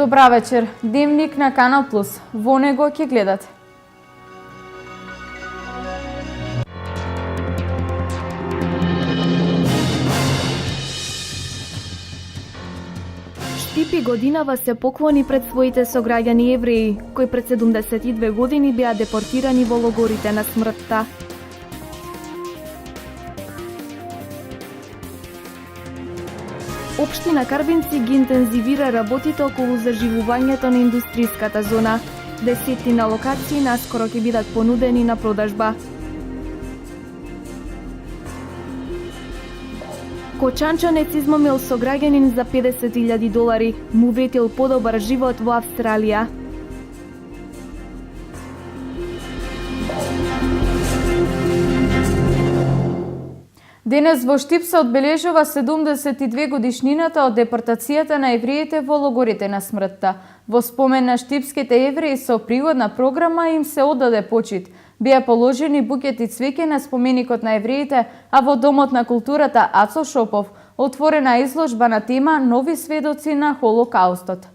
Добра вечер. Дневник на Канал Плюс. Во него ќе гледате. Штипи годинава се поклони пред своите сограѓани евреи, кои пред 72 години беа депортирани во логорите на смртта. Општина Карбинци ги интензивира работите околу заживувањето на индустријската зона. Десетина локации наскоро ќе бидат понудени на продажба. Кочанчанец измамил сограѓанин за $50,000, му ветил подобар живот во Австралија. Денес во Штип се одбележува 72 годишнината од депортацијата на евреите во логорите на смртта. Во спомен на штипските евреи со пригодна програма им се одаде почит. Беа положени букети цвеќе на споменикот на евреите, а во Домот на културата Ацо Шопов отворена изложба на тема Нови сведоци на Холокаустот.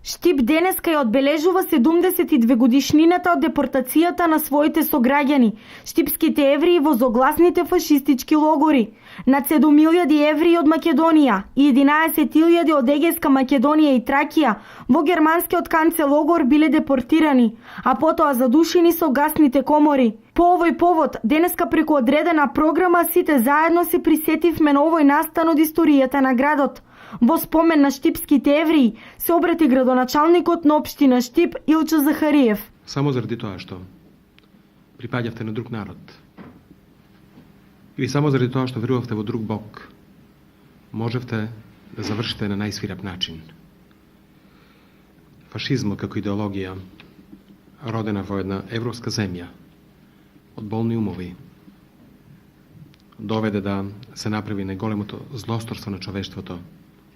Штип денеска ја одбележува 72 годишнината од депортацијата на своите сограѓани, штипските евреи во зогласните фашистички логори. Над 7.000 евреи од Македонија и 11.000 од Егејска Македонија и Тракија во германскиот канцелогор биле депортирани, а потоа задушени со гасните комори. По овој повод, денеска преку одредена програма сите заедно се присетивме на овој настан од историјата на градот. Во спомен на штипските евреи се обрати градоначалникот на општина Штип Илчо Захариев. Само заради тоа што припаѓавте на друг народ, или само заради тоа што верувавте во друг Бог, можевте да завршите на најсвиреп начин. Фашизмот како идеологија, родена во една европска земја, од болни умови, доведе да се направи најголемото злосторство на човештвото,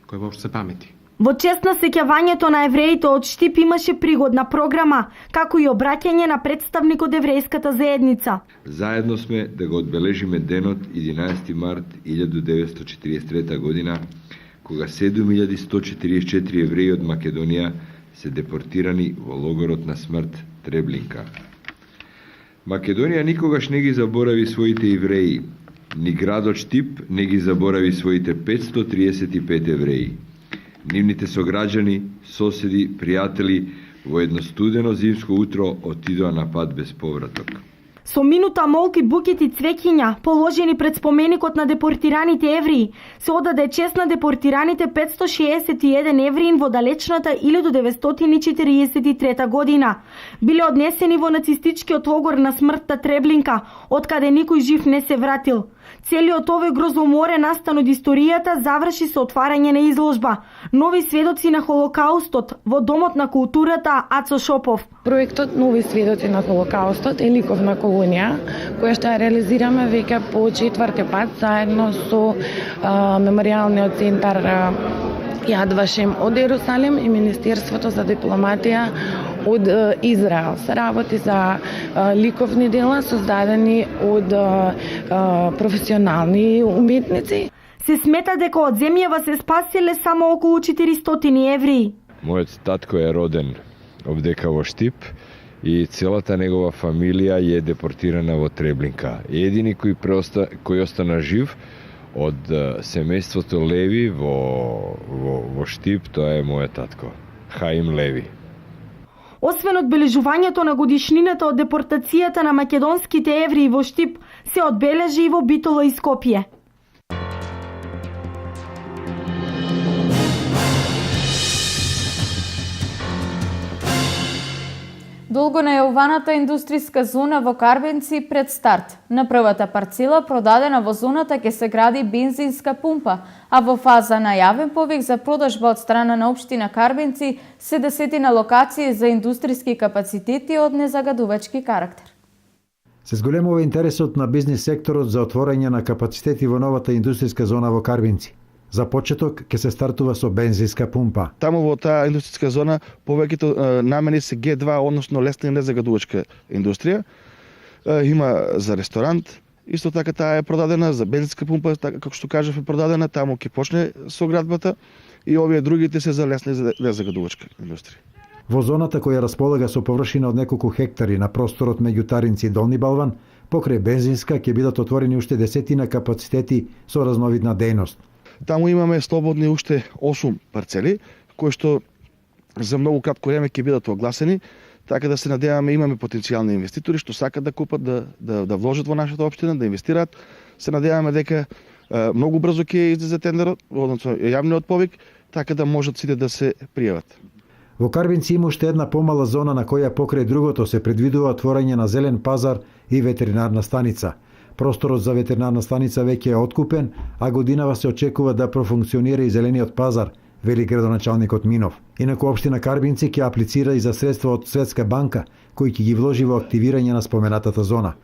кој воопшто се памети. Во чест на сеќавањето на евреите од Штип имаше пригодна програма, како и обраќање на представник од еврејската заедница. Заедно сме да го одбележиме денот 11 март 1943 година, кога 7144 евреи од Македонија се депортирани во логорот на смрт Треблинка. Македонија никогаш не ги заборави своите евреи. Ни градот Штип не ги заборави своите 535 евреи. Нивните сограѓани, соседи, пријатели во едно студено зимско утро отидоа на пат без повраток. Со минута молки, букети цвеќиња, положени пред споменикот на депортираните евреи, се одаде чест на депортираните 561 евреин во далечната 1943 година. Биле однесени во нацистичкиот логор на смртта Треблинка, откаде никој жив не се вратил. Целиот овој грозоморен настан од историјата заврши со отварање на изложба Нови сведоци на Холокаустот во Домот на културата Ацо Шопов. Проектот Нови сведоци на Холокаустот е ликовна колонија која што ја реализираме веќе по четврти пат заедно со Меморијалниот центар Јад Вашем од Ерусалим и Министерството за дипломатија од Израел. Се работи за ликовни дела создадени од професионални уметници. Се смета дека од земјава се спасиле само околу 400 евреи. Мојот татко е роден овдека во Штип и целата негова фамилија е депортирана во Треблинка. Едини кој остана жив од семејството Леви во Штип, тоа е мојот татко, Хаим Леви. Освен одбележувањето на годишнината од депортацијата на македонските евреи во Штип, се одбележи и во Битола и Скопје. Долго најавуваната индустријска зона во Карбинци пред старт. На првата парцела продадена во зоната ќе се гради бензинска пумпа, а во фаза на јавен повик за продажба од страна на општина Карбинци се десетина локации за индустријски капацитети од незагадувачки карактер. Се зголемува интересот на бизнис секторот за отворање на капацитети во новата индустријска зона во Карбинци. За почеток ќе се стартува со бензинска пумпа. Таму во таа индустријска зона повеќето намени се Г2, односно лесна и незагадувачка индустрија. Има за ресторант, Исто така таа е продадена за бензинска пумпа, така како што кажав е продадена, таму ќе почне соградбата и овие другите се за лесна лезагадувачка индустрија. Во зоната која располага со површина од неколку хектари на просторот меѓу Таринци и Долни Балван, покрај бензинска ќе бидат отворени уште десетина капацитети со разновидна дејност. Таму имаме слободни уште 8 парцели, кои што за многу кратко време ќе бидат огласени, така да се надеваме имаме потенцијални инвеститори што сакат да купат, да вложат во нашата општина, да инвестираат. Се надеваме дека многу брзо ќе излезе тендерот, односно јавниот повик, така да можат сите да се пријават. Во Карвинци има уште една помала зона на која покрај другото се предвидува отворање на зелен пазар и ветеринарна станица. Просторот за ветеринарна станица веќе е откупен, а годинава се очекува да профункционира и зелениот пазар, вели градоначалникот Минов. Инаку општина Карвинци ќе аплицира и за средства од Светска банка, кои ќе ги вложи во активирање на споменатата зона.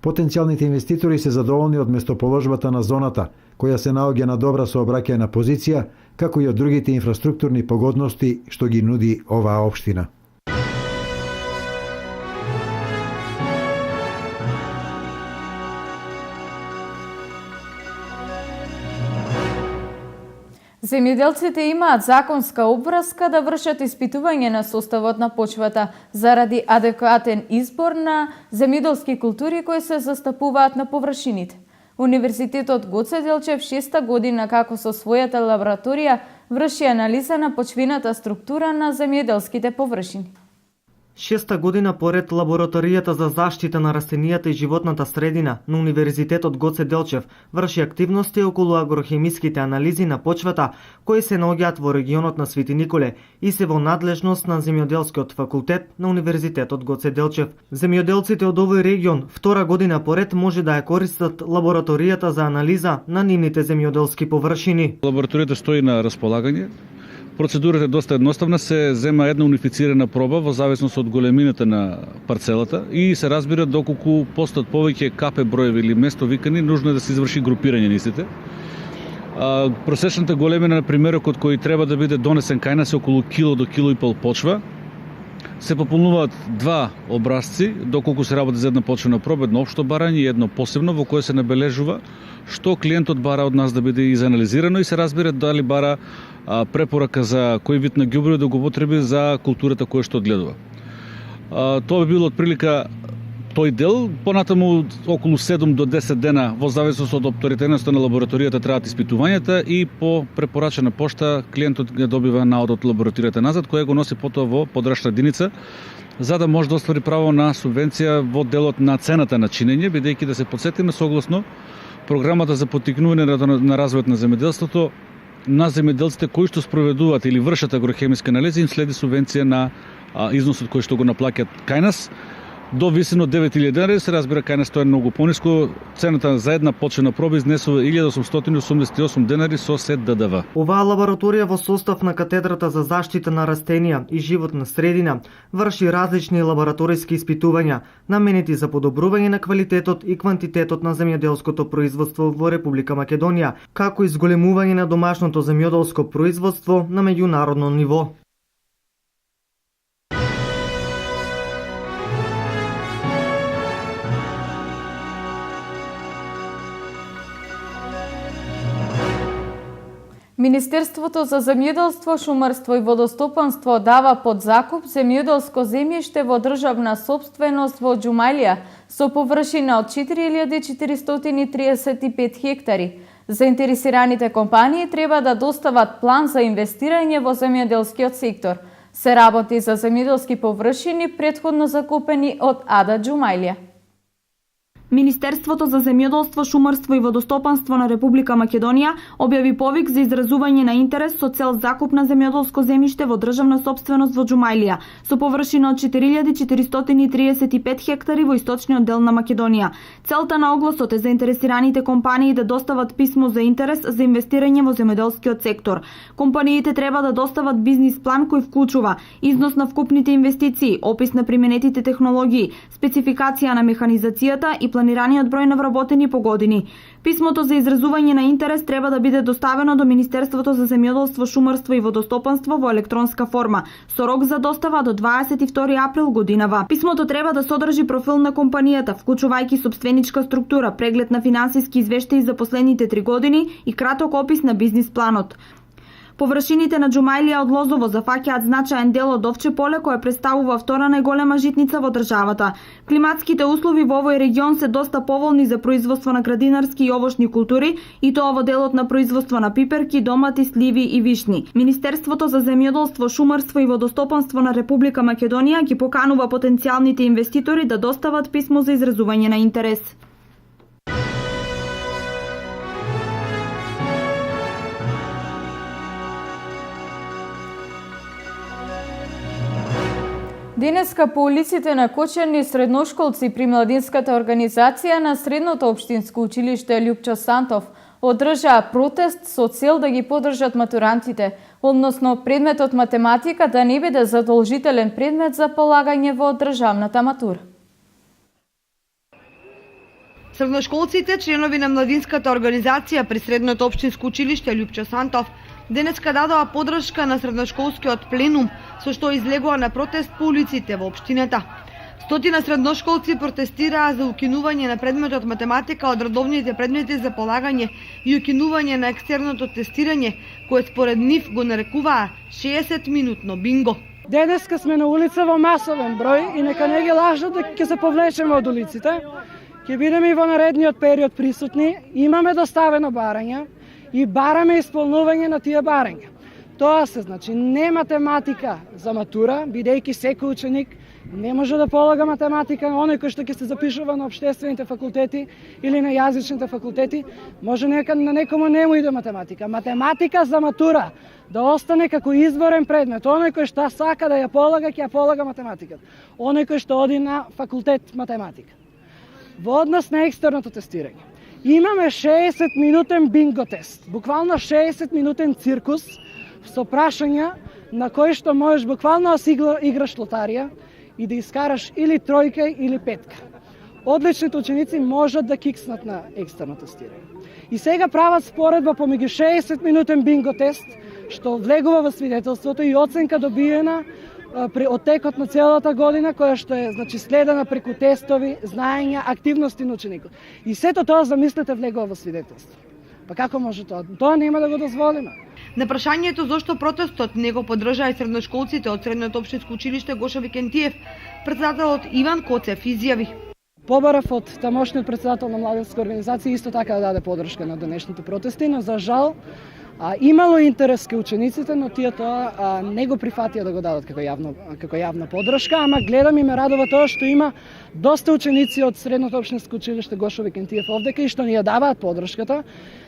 Потенцијалните инвеститори се задоволни од местоположбата на зоната, која се наоѓа на добра сообраќајна позиција, како и од другите инфраструктурни погодности што ги нуди оваа општина. Земјоделците имаат законска обврска да вршат испитување на составот на почвата заради адекватен избор на земјоделски култури кои се застапуваат на површините. Универзитетот Гоце Делчев 6-та година како со својата лабораторија врши анализа на почвената структура на земјоделските површини. 6-та година поред лабораторијата за заштита на растенијата и животната средина на Универзитетот Гоце Делчев врши активности околу агрохемиските анализи на почвата кои се наоѓаат во регионот на Свети Николе и се во надлежност на Земјоделскиот факултет на Универзитетот Гоце Делчев. Земјоделците од овој регион втора година поред може да ја користат лабораторијата за анализа на нивните земјоделски површини. Лабораторијата стои на располагање. Процедурата е доста едноставна, се зема една унифицирана проба во зависност од големината на парцелата и се разбира доколку постојат повеќе капе броеви или место викани, нужно е да се изврши групирање на истите. Просечната големина на примерокот кој треба да биде донесен кај нас е околу кило до кило и пол почва. Се пополнуваат два образци, доколку се работи за една почвена проба, едно општо барање и едно посебно во кое се набележува што клиентот бара од нас да биде изанализирано и се разбира дали бара препорака за кој вид на ѓубриво да го употреби за културата која што одгледува. Тоа би било отприлика тој дел, понатаму околу 7 до 10 дена во зависност од авторитетноста на лабораторијата траат испитувањата и по препорачена пошта клиентот ги добива наод од лабораторијата назад која го носи потоа во подрачна единица за да може да оствари право на субвенција во делот на цената на чинење, бидејќи да се потсетиме согласно програмата за поттикнување на развојот на земјоделството на земјоделците кои што спроведуваат или вршат агрохемиски анализи им следи субвенција на износот кој што го наплаќаат кај нас. До висина од 9000 денари, се разбира кај нас тоа е многу пониско. Цената за една почвена проба изнесува 1888 денари со сет ДДВ. Оваа лабораторија во состав на катедрата за заштита на растенија и животна средина врши различни лабораториски испитувања наменети за подобрување на квалитетот и квантитетот на земјоделското производство во Република Македонија, како и зголемување на домашното земјоделско производство на меѓународно ниво. Министерството за земјоделство, шумарство и водостопанство дава под закуп земјоделско земјиште во државна сопственост во Џумајлија со површина од 4435 хектари. Заинтересираните компании треба да достават план за инвестирање во земјоделскиот сектор. Се работи за земјоделски површини претходно закупени од АДА Џумајлија. Министерството за земјоделство, шумарство и водостопанство на Република Македонија објави повик за изразување на интерес со цел закуп на земјоделско земјиште во државна сопственост во Џумајлија со површина од 4435 хектари во источниот дел на Македонија. Целта на огласот е заинтересираните компании да достават писмо за интерес за инвестирање во земјоделскиот сектор. Компаниите треба да достават бизнис план кој вклучува износ на вкупните инвестиции, опис на применетите технологии, спецификација на механизацијата и планирање планираниот број на вработени по години. Писмото за изразување на интерес треба да биде доставено до Министерството за земјоделство, шумарство и водостопанство во електронска форма, со рок за достава до 22 април годинава. Писмото треба да содржи профил на компанијата, вклучувајќи сопственичка структура, преглед на финансиски извештаи за последните 3 години и краток опис на бизнис планот. Површините на Џумаилија од Лозово зафаќаат значаен дел од Овче поле, кое представува втора најголема житница во државата. Климатските услови во овој регион се доста поволни за производство на градинарски и овошни култури, и тоа во делот на производство на пиперки, домати, сливи и вишни. Министерството за земјоделство, шумарство и водостопанство на Република Македонија ги поканува потенцијалните инвеститори да достават писмо за изразување на интерес. Денеска по улиците на Кочани средношколци при младинската организација на Средното општинско училиште Љупчо Сантов одржаа протест со цел да ги поддржат матурантите, односно предметот математика да не биде задолжителен предмет за полагање во државната матура. Средношколците, членови на младинската организација при Средното општинско училиште Љупчо Сантов, денеска дадоа поддршка на средношколскиот пленум, со што излегоа на протест по улиците во општината. Стотина средношколци протестираа за укинување на предметот математика од редовните предмети за полагање и укинување на екстерното тестирање, кое според нив го нарекуваа 60-минутно бинго. Денеска сме на улица во масовен број и нека не ги лажат дека ќе се повлечеме од улиците. Ќе бидеме и во наредниот период присутни, имаме доставено барања и бараме исполнување на тие барања. Тоа се значи не математика за матура, бидејќи секој ученик не може да полага математика, оној кој што ќе се запишува на општествените факултети или на јазичните факултети, може нека на некому не му иде математика. Математика за матура да остане како изборен предмет. Оној кој што сака да ја полага, ќе ја полага математиката. Оној кој што оди на факултет математика. Во однос на екстерното тестирање. Имаме 60-минутен бинго тест, буквално 60-минутен циркус со прашања на кои што можеш буквално да си играш лотарија и да искараш или тројка или петка. Одличните ученици можат да кикснат на екстерно тестирање. И сега прават споредба помеѓу 60-минутен бинго тест, што влегува во свидетелството и оценка добиена при оттекот на целата година, која што е значи следена преку тестови, знаења, активности на ученикот. И сето тоа замислете влегува во свидетелство. Па како може тоа? Тоа нема да го дозволиме. На прашањето зошто протестот не го поддржаа и средношколците од Средното општинско училиште Гоша Викентиев, председателот Иван Коцев изјави: Побарав од тамошниот председател на младинска организација исто така да даде поддршка на денешните протести, но за жал имало интерес ке учениците, но тие тоа не го прифатија да го дадат како јавна поддршка, ама гледам и ме радува тоа што има доста ученици од Средното општинско училиште Гошо Викентиев овдека и што ни ја даваат поддршката.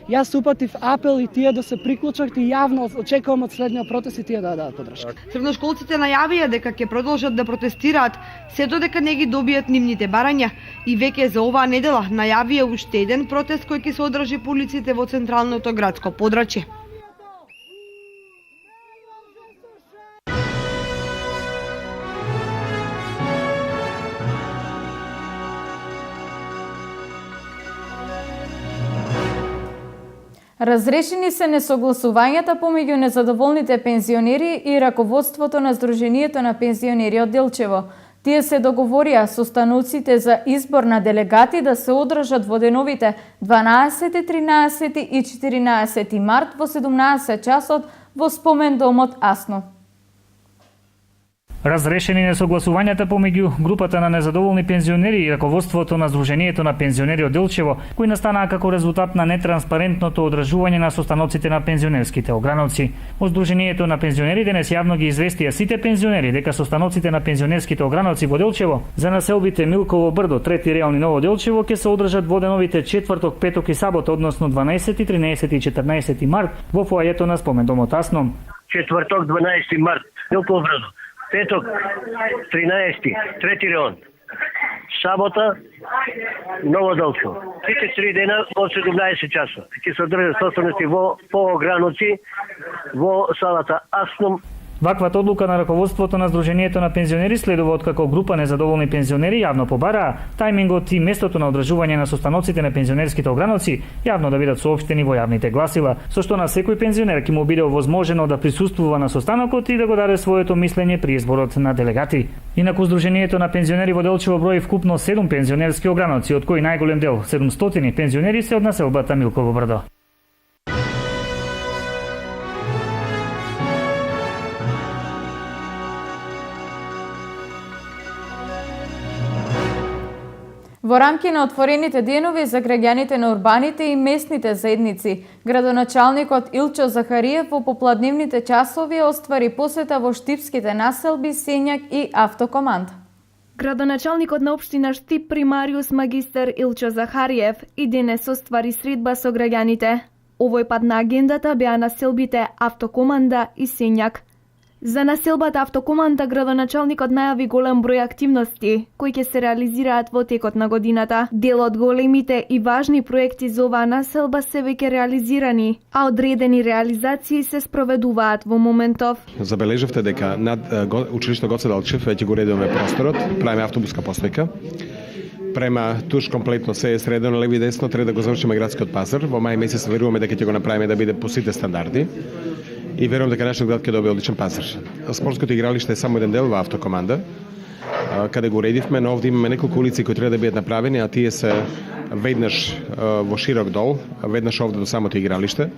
Јас упатив апел и тие да се приклучат и јавно очекувам од следниот протест и тие да дадат поддршка. Средношколците најавија дека ќе продолжат да протестираат се додека не ги добијат нивните барања и веќе за оваа недела најавија уште еден протест кој ќе се одржи по улиците во централното градско подрачје. Разрешени се несогласувањата помеѓу незадоволните пензионери и раководството на Сдруженијето на пензионери од Делчево. Тие се договорија со станоците за избор на делегати да се одржат во деновите 12, 13 и 14 март во 17 часот во спомендомот Асно. Разрешени несогласувањата помеѓу групата на незадоволни пензионери и раководството на Сдруженијето на пензионери од Делчево, кои настанаа како резултат на нетранспарентното одржување на состаноците на пензионерските ограновци. Од Сдруженијето на пензионери денес јавно ги известија сите пензионери дека состаноците на пензионерските ограновци во Делчево за населбите Милково Брдо, 3 реал и Ново Делчево ќе се одржат во деновите четврток, петок и сабота, односно 12, 13 и 14 март во фоајето на спомендомот Асно. Четврток 12 март Милково Брдо. Петок 13, 3 реон. Сабота Ново Делчево. Сите 3 дена во 17 часа. Ќе се одржат состаноци по ограновци во салата Асно. Ваквата одлука на раководството на Сдруженијето на пензионери следува откако група незадоволни пензионери јавно побараа тајмингот и местото на одржување на состаноците на пензионерските ограноци јавно да бидат соопштени во јавните гласила, со што на секој пензионер ќе му биде овозможено да присуствува на состанокот и да го даде своето мислење при изборот на делегати. Инаку Сдруженијето на пензионери во Делчево брои вкупно 7 пензионерски ограноци, од кои најголем дел, 700 пензионери, се од населбата Милково брдо. Во рамки на отворените денови за граѓаните на урбаните и местните заедници, градоначалникот Илчо Захариев во попладневните часови оствари посета во штипските населби Сењак и Автокоманд. Градоначалникот на општина Штип примариус магистар Илчо Захариев и денес оствари средба со граѓаните. Овој пат на агендата беа населбите Автокоманда и Сењак. За населбата Автокоманда градоначалникот најави голем број активности кои ќе се реализираат во текот на годината. Дел од големите и важни проекти за оваа населба се веќе реализирани, а одредени реализации се спроведуваат во моментов. Забележавте дека над училиште Гоце Делчев веќе го редуваме просторот, правиме автобуска постојка. Према туш комплетно се е средено лево и десно, треба да го завршиме градскиот пазар. Во мај месец веруваме дека ќе го направиме да биде по сите стандарди. И верувам дека нашиот град ќе добие одличен пазар. Спортското игралиште е само еден дел во Автокоманда, каде го уредивме, но овде имаме неколку улици кои треба да бидат направени, а тие се веднаш во широк дол, веднаш овде до самото игралиште.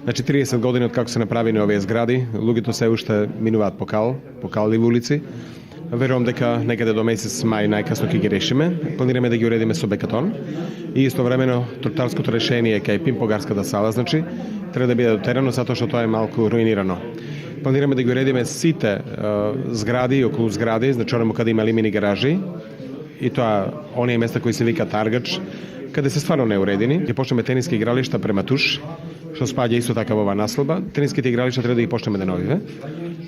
Значи 30 години од како се направени овие згради, луѓето се уште минуваат по калливи улици. Верувам дека некаде до месец мај најкасно ќе ги решиме. Планираме да ги уредиме со бекатон и истовремено тротарското решение кај Пимпогарската сала, значи треба да биде дотерано затоа што тоа е малку руинирано. Планираме да ги уредиме сите згради и околу згради, значи онamo каде има мини гаражи и тоа оние места кои се вика таргач, каде се стварно неуредени. Ќе почнеме тениски игралишта према туш, што спаѓа исто така во оваа населба. Тениските игралишта треба да ги почнеме да новиве,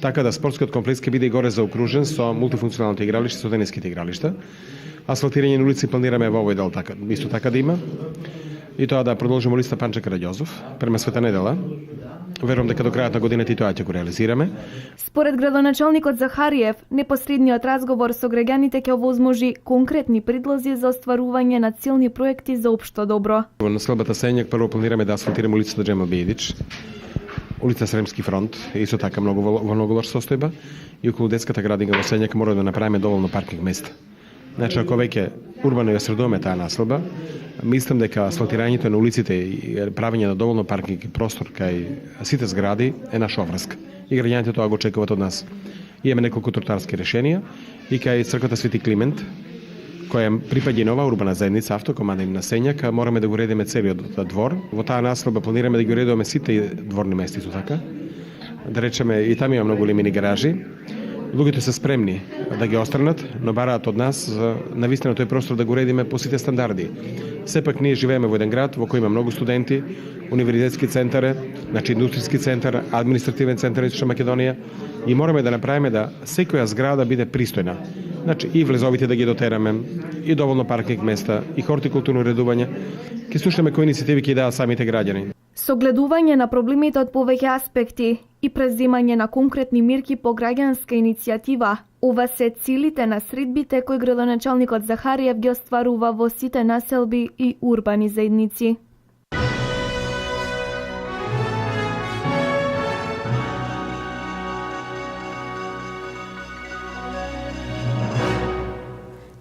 така да спортскиот комплекс ќе биде горе заокружен со мултифункционалните игралишта, со тениските игралишта. Асфалтирање на улици планираме во овој дел така, исто така да има. И тоа да продолжиме улица Панче Караѓозов, према Света недела. Верувам дека до крајот на годината и тоа ќе го реализираме. Според градоначалникот Захариев, непосредниот разговор со граѓаните ќе овозможи конкретни предлози за остварување на целни проекти за општо добро. Во населбата Сењак прво планираме да асфалтираме улицата Джема Бејдич, улица Сремски фронт, исто така во многу лош состојба, и околу детската градинка во Сењак мора да направиме доволно паркинг места. Значи, ако веќе урбано ја средуваме таа населба, мислам дека асфалтирањето на улиците и правење на доволно паркинг и простор кај сите згради е наша обврска. И граѓаните тоа го очекуваат од нас. Имаме неколку тротарски решенија и кај црквата Свети Климент, која припаѓа нова урбана заедница Автокоманда на Сењак, мораме да го уредиме целиот двор. Во таа населба планираме да ги уредуваме сите дворни места исто така. Да речеме, и таму има многу лимини гаражи. Луѓето се спремни да ги остранат, но бараат од нас навистина тој простор да го уредиме по сите стандарди. Сепак ние живееме во еден град во кој има многу студенти, универзитетски центар, значи индустријски центар, административен центар во Ична Македонија и мораме да направиме да секоја зграда биде пристојна. Значи и влезовите да ги дотераме, и доволно паркинг места, и хортикултурно уредување. Ќе слушаме кои иницијативи ќе дадат самите граѓани. Согледување на проблемите од повеќе аспекти и преземање на конкретни мерки по граѓанска иницијатива. Ова се целите на средбите кои градоначалникот Захариев ги остварува во сите населби и урбани заедници.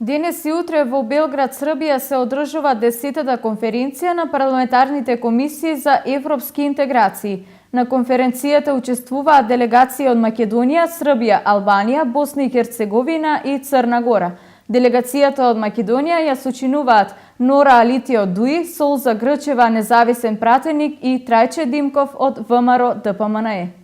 Денес и утре во Белград, Србија се одржува 10-та конференција на парламентарните комисии за европски интеграции. На конференцијата учествуваат делегации од Македонија, Србија, Албанија, Босна и Херцеговина и Црна Гора. Делегацијата од Македонија ја сочинуваат Нора Алитио Дуи, Солза Грчева, независен пратеник и Трајче Димков од ВМРО ДПМНЕ.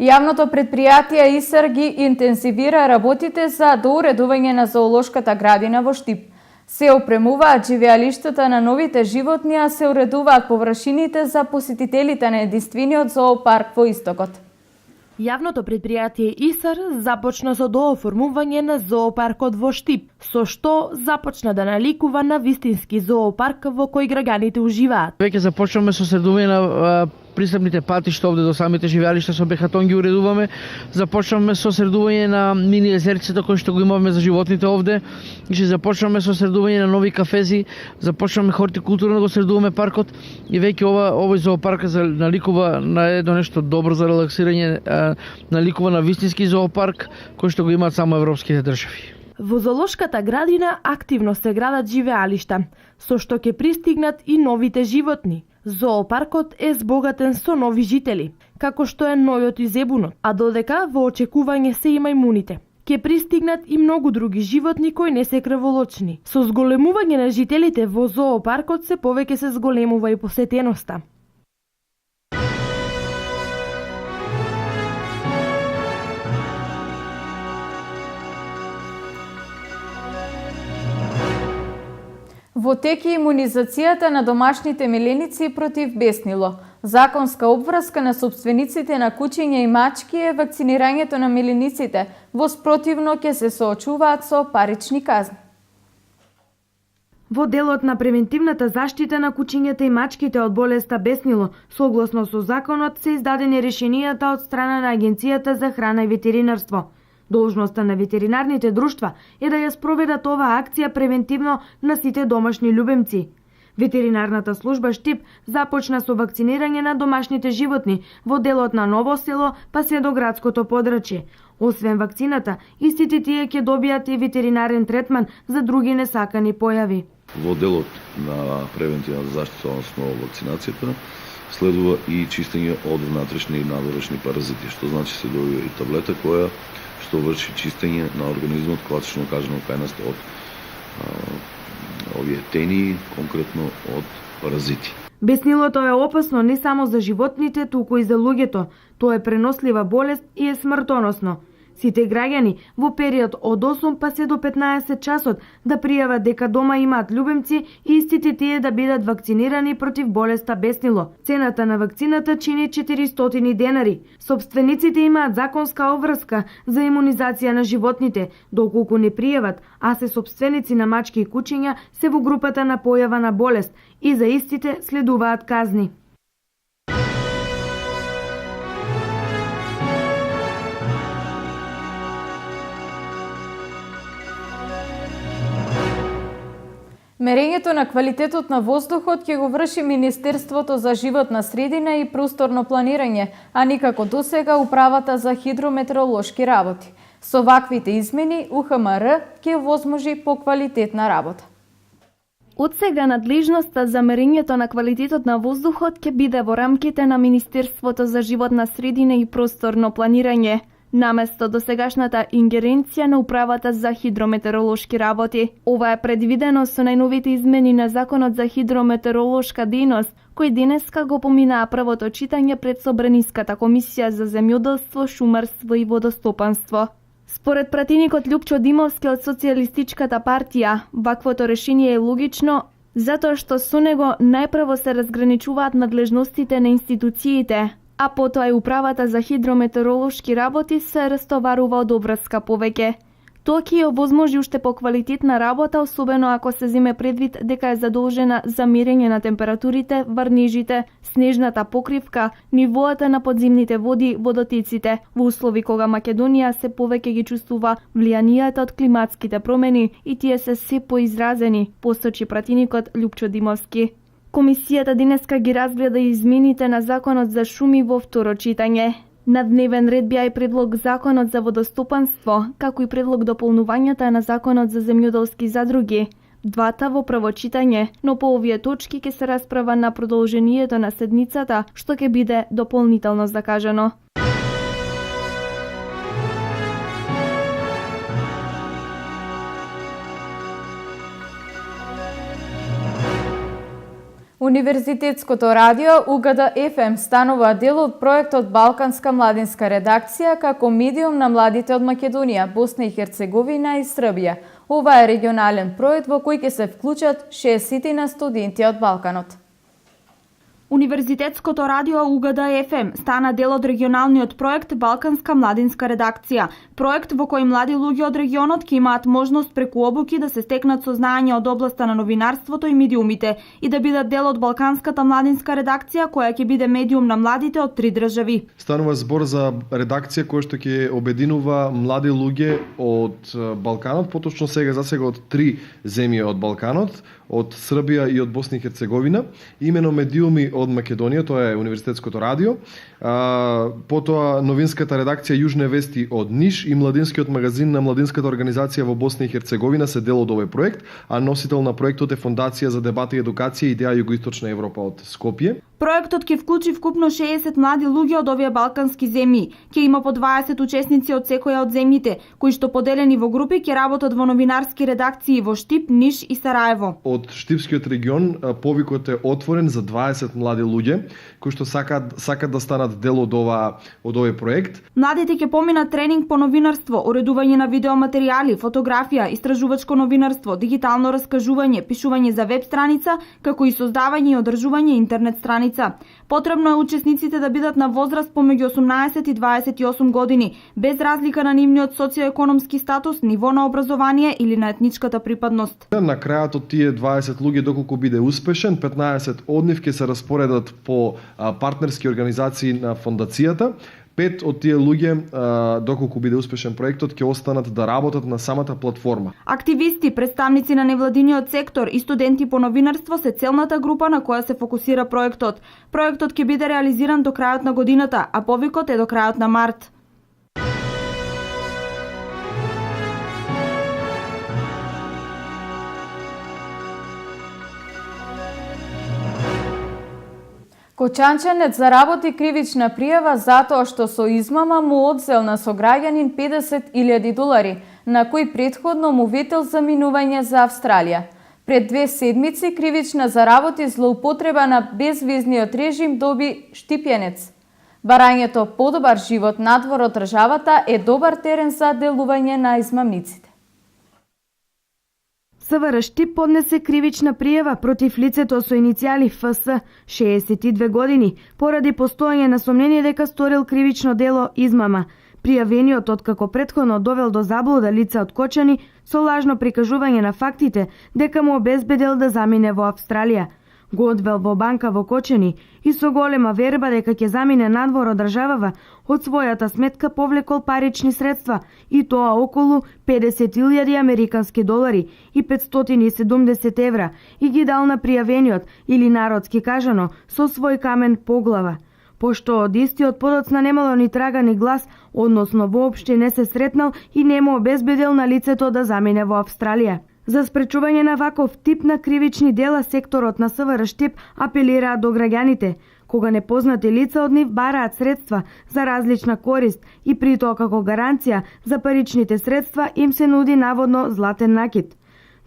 Јавното предпријатие ИСР ги интензивира работите за доуредување на зоолошката градина во Штип. Се опремуваат живеалиштата на новите животни, а се уредуваат површините за посетителите на единствениот зоопарк во Истокот. Јавното предпријатие ИСАР започна со дооформување на зоопаркот во Штип, со што започна да наликува на вистински зоопарк во кој граѓаните уживаат. Веќе започнаме со средување на пристапните патишта овде до самите живеалишта, со бехатон ги уредуваме. Започнаме со средување на мини езерцето кој што го имаме за животните овде. И ќе започнаме со средување на нови кафези, започнаме хортикултурно да го средуваме паркот и веќе овој зоопарк наликува на едно нешто добро за релаксирање, наликува на вистински зоопарк кој што го имаат само европските држави. Во зоолошката градина активно се градат живеалишта, со што ќе пристигнат и новите животни. Зоопаркот е збогатен со нови жители, како што е нојот и зебунот, а додека во очекување се и мајмуните. Ке пристигнат и многу други животни кои не се крволочни. Со зголемување на жителите во зоопаркот се повеќе се зголемува и посетеноста. Во тек е имунизацијата на домашните миленици против беснило. Законска обврска на собствениците на кучиња и мачки е вакцинирањето на милениците, во спротивно ќе се соочуваат со парични казни. Во делот на превентивната заштита на кучињата и мачките од болеста беснило, согласно со законот се издадени решенијата од страна на Агенцијата за храна и ветеринарство. Должноста на ветеринарните друштва е да ја спроведат оваа акција превентивно на сите домашни љубемци. Ветеринарната служба Штип започна со вакцинирање на домашните животни во делот на Ново село па се до градското подрачје. Освен вакцината, истите тие ќе добијат и ветеринарен третман за други несакани појави. Во делот на превентивната заштита, односно вакцинацијата, следува и чистење од внатрешни и надворешни паразити, што значи се добива и таблета која што врши чистење на организмот, класично кажано кај нас од овие тени, конкретно од паразити. Беснилото е опасно не само за животните, туку и за луѓето. Тоа е пренослива болест и е смртоносно. Сите граѓани во период од 8 па се до 15 часот да пријават дека дома имаат љубемци и истите тие да бидат вакцинирани против болеста беснило. Цената на вакцината чини 400 денари. Собствениците имаат законска обврска за имунизација на животните, доколку не пријават, а се собственици на мачки и кучиња се во групата на појава на болест и за истите следуваат казни. Мерењето на квалитетот на воздухот ќе го врши Министерството за животна средина и просторно планирање, а никако досега Управата за хидрометеоролошки работи. Со ваквите измени УХМР ќе возможи поквалитетна работа. Од сега надлежноста за мерењето на квалитетот на воздухот ќе биде во рамките на Министерството за животна средина и просторно планирање, наместо досегашната ингеренција на Управата за хидрометеоролошки работи. Ова е предвидено со најновите измени на Законот за хидрометеоролошка дејност, кој денеска го поминаа првото читање пред Собраниската комисија за земјоделство, шумарство и водостопанство. Според пратеникот Лјупчо Димовски од Социјалистичката партија, ваквото решение е логично, затоа што со него најпрво се разграничуваат надлежностите на институциите, а потоа и Управата за хидрометеоролошки работи се растоварува од обврска повеќе. Тоа ќе ја овозможи уште поквалитетна работа, особено ако се земе предвид дека е задолжена за мерење на температурите, варнежите, снежната покривка, нивоата на подземните води, водотеците, во услови кога Македонија се повеќе ги чувствува влијанијата од климатските промени и тие се поизразени, посочи пратеникот Лјупчо Димовски. Комисијата денеска ги разгледа измените на Законот за шуми во второ читање. На дневен ред беа и предлог Законот за водостопанство, како и предлог дополнувањата на Законот за земјоделски задруги. Двата во прво читање, но по овие точки ќе се расправа на продолжението на седницата, што ќе биде дополнително закажано. Универзитетското радио УГД ФМ станува дел од проектот Балканска младинска редакција како медиум на младите од Македонија, Босна и Херцеговина и Србија. Ова е регионален проект во кој ќе се вклучат 60 студенти од Балканот. Универзитетското радио УГД ФМ стана дел од регионалниот проект Балканска младинска редакција. Проект во кој млади луѓе од регионот ќе имаат можност преку обуки да се стекнат сознања од областа на новинарството и медиумите и да бидат дел од Балканската младинска редакција која ќе биде медиум на младите од 3 држави. Станува збор за редакција која што ќе обединува млади луѓе од Балканот, поточно засега од 3 земји од Балканот, од Србија и од Босна и Херцеговина, имено медиуми од Македонија, тоа е Универзитетското радио, потоа новинската редакција Јужне вести од Ниш и младинскиот магазин на младинската организација во Босна и Херцеговина се дел од овој проект, а носител на проектот е Фондација за дебата и едукација Идеја Југоисточна Европа од Скопје. Проектот ќе вклучи вкупно 60 млади луѓе од овие балкански земји. Ќе има по 20 учесници од секоја од земјите, кои што поделени во групи ќе работат во новинарски редакции во Штип, Ниш и Сараево. Од Штипскиот регион повикот е отворен за 20 млади луѓе кои што сакат да станат дел од овој проект. Младите ќе поминат тренинг по новинарство, уредување на видеоматеријали, фотографија, истражувачко новинарство, дигитално раскажување, пишување за веб страница, како и создавање и одржување интернет страница. Потребно е учесниците да бидат на возраст помеѓу 18 и 28 години, без разлика на нивниот социоекономски статус, ниво на образование или на етничката припадност. На крајот од тие 20 луѓе, доколку биде успешен, 15 од нив ќе се распоредат по партнерски организации на фондацијата. 5 од тие луѓе, доколку биде успешен проектот, ќе останат да работат на самата платформа. Активисти, представници на невладиниот сектор и студенти по новинарство се целната група на која се фокусира проектот. Проектот ќе биде реализиран до крајот на годината, а повикот е до крајот на март. Кочанчанец заработи кривична пријава затоа што со измама му одзел на сограѓанин $50,000, на кој претходно му ветил заминување за Австралија. Пред 2 седмици кривична заработи злоупотреба на безвизниот режим доби Штипјанец. Барањето подобар живот надвор од државата е добар терен за делување на измамниците. СВР Штип поднесе кривична пријава против лицето со иницијали ФС, 62 години, поради постоење на сомнение дека сторил кривично дело измама. Пријавениот откако претходно довел до заблуда лица од Кочани со лажно прикажување на фактите дека му обезбедил да замине во Австралија. Го одвел во банка во Кочани и со голема верба дека ќе замине надвор од државава, од својата сметка повлекол парични средства, и тоа околу $50,000 американски долари и 570 евра, и ги дал на пријавениот, или народски кажано, со свој камен по глава. Пошто од истиот подоцна немало ни трага ни глас, односно воопште не се сретнал и не му обезбедил на лицето да замине во Австралија. За спречување на ваков тип на кривични дела, секторот на СВР Штип апелираат до граѓаните, кога непознати лица од нив бараат средства за различна корист и при тоа како гаранција за паричните средства им се нуди наводно златен накид.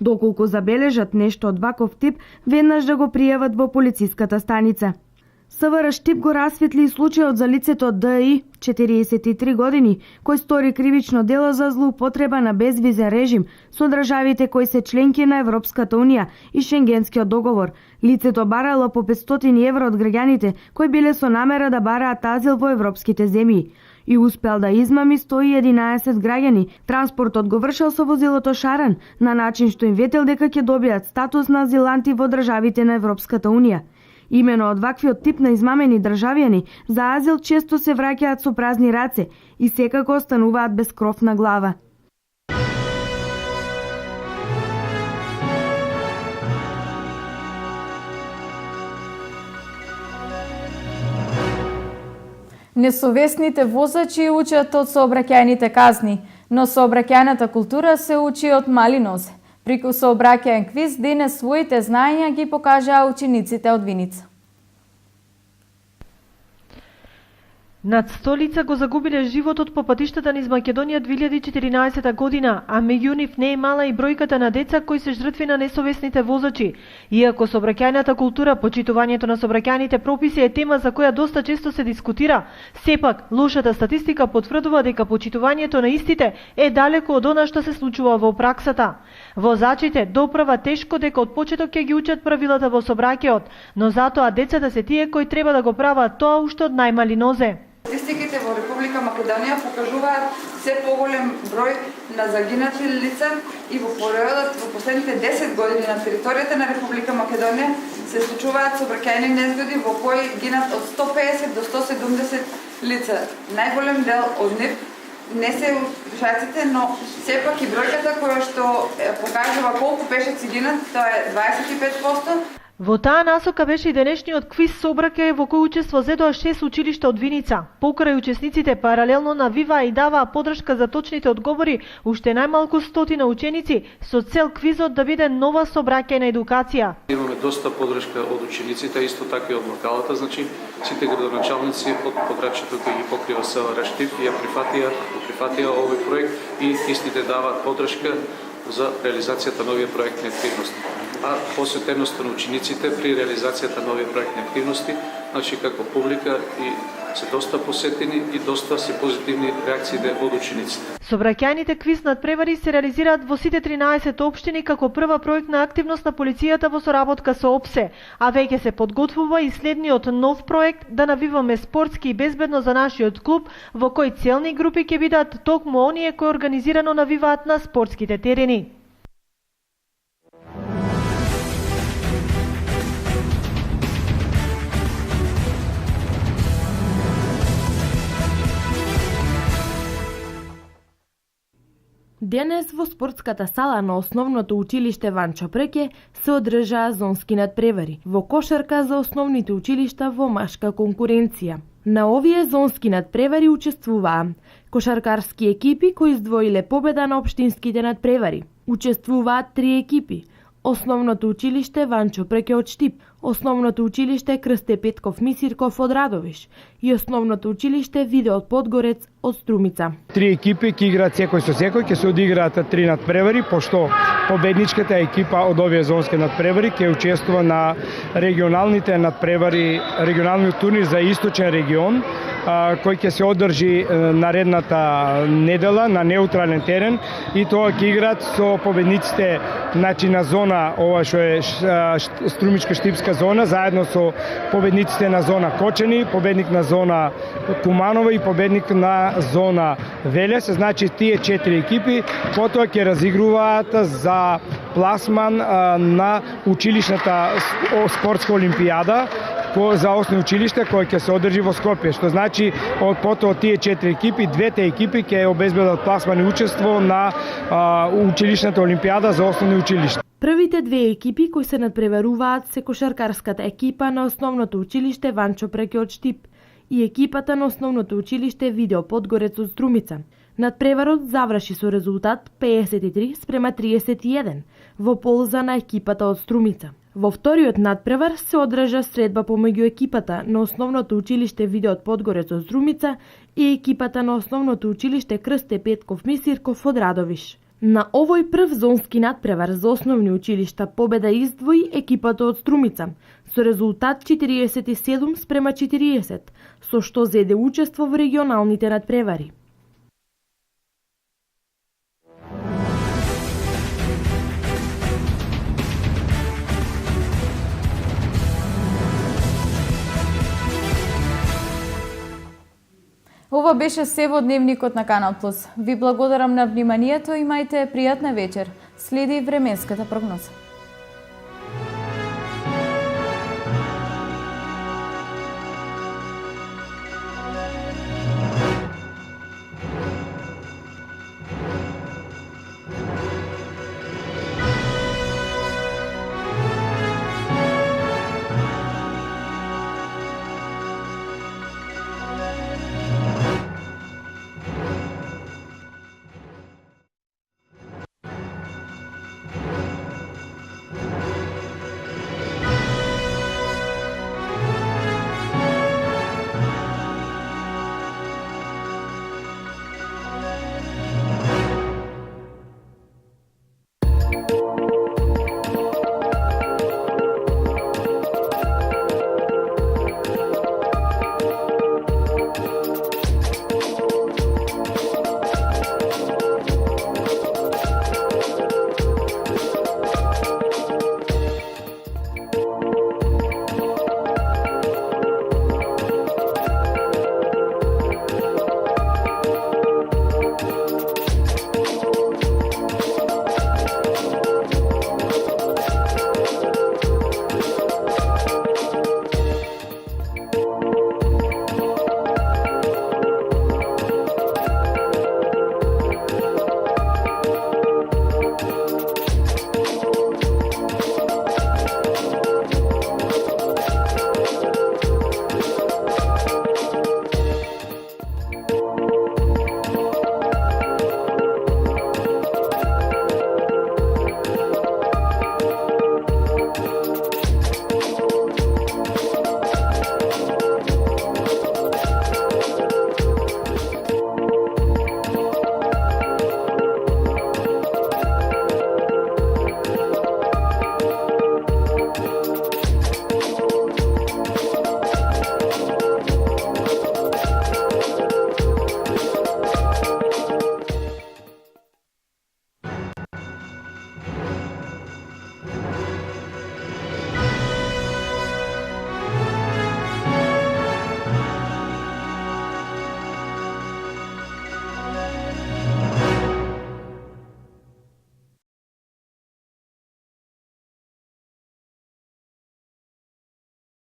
Доколку забележат нешто од ваков тип, веднаш да го пријават во полициската станица. СВР Штип го расветли и случајот за лицето ДИ, 43 години, кој стори кривично дело за злоупотреба на безвизен режим со државите кои се членки на Европската унија и Шенгенскиот договор. Лицето барало по 500 евро од граѓаните кои биле со намера да бараат азил во европските земји и успел да измами 111 граѓани. Транспортот го вршел со возилото шаран, на начин што им ветел дека ќе добијат статус на азиланти во државите на Европската унија. Имено од ваквиот тип на измамени државјани за азил често се враќаат со празни раце и секако остануваат без кров на глава. Несовесните возачи учат од сообраќајните казни, но сообраќајната култура се учи од мали нозе. Преку сообраќајен квиз денес своите знаења ги покажаа учениците од Виница. Над 100 лица го загубиле животот по патиштата низ Македонија 2014 година, а меѓу нив не е мала и бројката на деца кои се жртви на несовесните возачи. Иако сообраќајната култура, почитувањето на сообраќајните прописи е тема за која доста често се дискутира, сепак лошата статистика потврдува дека почитувањето на истите е далеко од она што се случува во праксата. Возачите доправа тешко дека од почеток ќе ги учат правилата во сообраќајот, но затоа децата се тие кои треба да го прават тоа уште од најмали нозе. Статистиките во Република Македонија покажуваат се поголем број на загинати лица и во периодот во последните 10 години на територијата на Република Македонија се случуваат сообраќајни незгоди во кои гинат од 150 до 170 лица. Најголем дел од нив не се пешаците, но сепак и бројката која што покажува колку пешаци гинат, тоа е 25%. Во таа насока беше и денешниот квиз сообраќај во кој учество зедоа 6 училишта од Виница. Покрај учесниците паралелно навиваа и даваа подршка за точните одговори уште најмалку 100 ученици со цел квизот да биде нова сообраќајна едукација. Имаме доста подршка од учениците, исто така и од локалата, значи сите градоначалници од подрачјето кои ги покрива СВР Штип ја прифатија овој проект и истите даваат подршка за реализацијата на овие проектни активности. А посветеноста на учениците при реализацијата на овие проектни активности, значи како публика и се доста посетени и доста се позитивни реакциите од учениците. Сообраќајните квиз надпревари се реализираат во сите 13 општини како прва проектна активност на полицијата во соработка со ОПСЕ, а веќе се подготвува и следниот нов проект да навиваме спортски и безбедно за нашиот клуб, во кој целни групи ќе бидат токму оние кои организирано навиваат на спортските терени. Денес во спортската сала на основното училиште Ванчо Преке се одржаа зонски надпревари во кошарка за основните училишта во машка конкуренција. На овие зонски надпревари учествуваа кошаркарски екипи кои издвоиле победа на општинските надпревари. Учествуваат 3 екипи: Основното училиште Ванчо Преке од Штип, Основното училиште Крсте Петков Мисирков од Радовиш и Основното училиште Виде од Подгорец од Струмица. 3 екипи ќе играат секој со секој, ќе се одиграат 3 надпревари, пошто победничката екипа од овие зонски надпревари ќе учествува на регионалните надпревари, регионалниот турнир за Источен регион, кој ќе се одржи наредната недела на неутрален терен и тоа ќе играат со победниците, значи на зона ова што е Струмичка Штипска зона, заедно со победниците на зона Кочани, победник на зона Куманова и победник на зона Велес, значи тие 4 екипи потоа ќе разигруваат за пласман на училишната спортска олимпијада за осни училиште кој ќе се одржи во Скопје, што значи од потоа тие 4 екипи, двете екипи ќе обезбедат пласман и учество на училишната олимпијада за основни училишта. Првите 2 екипи кои се надпреваруваат се кошаркарската екипа на основното училиште Ванчо Преке од Штип и екипата на основното училиште Видео Подгорец од Струмица. Надпреварот заврши со резултат 53-31 во полза на екипата од Струмица. Во вториот надпревар се одржа средба помеѓу екипата на основното училиште Видео од Подгорец од Струмица и екипата на основното училиште Крсте Петков Мисирков од Радовиш. На овој прв зонски надпревар за основни училишта победа издвои екипата од Струмица со резултат 47-40, со што зеде учество во регионалните надпревари. Ова беше се во дневникот на Канал Плюс. Ви благодарам на вниманието, имајте пријатна вечер. Следи временската прогноза.